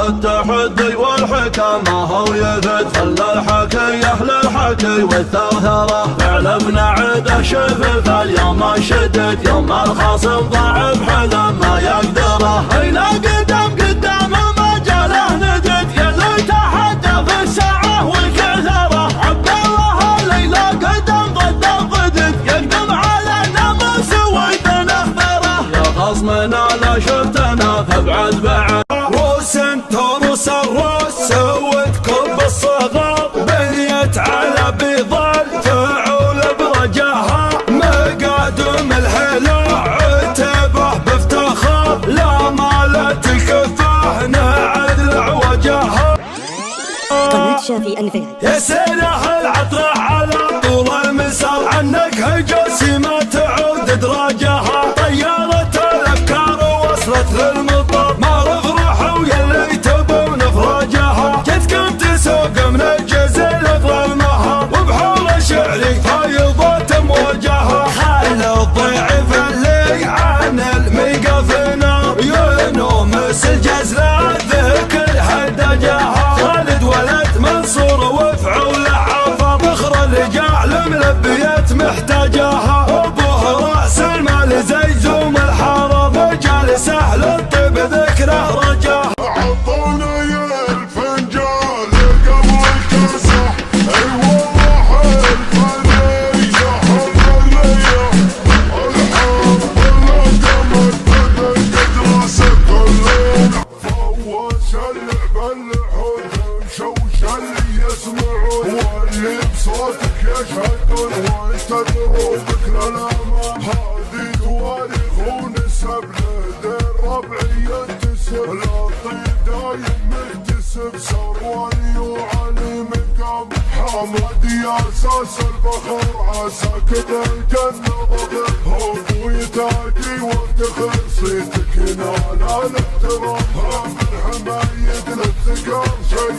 التحدي والحكمة هو يفت خلى الحكي أهل الحكي والثرثرة فعلا بنعده شفف اليوم الشدد يوم الخصم ضعف حلم ما يقدره هيلا قدام ما جاله ندد يلي تحدى في الساعة والكثرة عبد الله الليلة قدم ضد الضدد يقدم على الناموس وإذا نخبره يا خصمنا لا شفتنا فابعد بعد روس تروس الروس سوت كب الصغار بنيت على بيضال فعول برجاها مقادم الحلو عتبه بافتخار لا مالت كفاه نعد وجهها قناة شافي أنفيد يا سلاح العطر على طول المسار عنك هجوسي ما تعود دراجها طيارة الأفكار وصلت للمطار ما رفرحوا يلي تبون افراجها جتكم تسوق من الجزيل افضل المهار وبحور شعرك فايضات مواجهها خلى الضعيف اللي عن الميقف نار ينومس الجزلة ذكر هدجها خالد ولد منصور وفعول عافر بخر الرجال ملبيت محتاجها ابوه راس المال زي زوم الحاره جالس اهل الطيب ذكره رجاه عطونا يا الفنجان قبل الكاسح اي والله الفنيه حلاليه الحب القمر قد راسك كلنا فوش اللعب الحوت مشوش اللي يسمعون واللي بصوتك يشهدون وانت دروبك للامام هذه تواريخ ونسب لدين ربعي ينتسب الطيب دايم مكتسب سرواني وعلي مقام حمد يا اساس الفخر عساك بالجنه ظهر ابوي تاجي وافتخر صيتك ينال الاحترام رب الحمايد للثقار شيل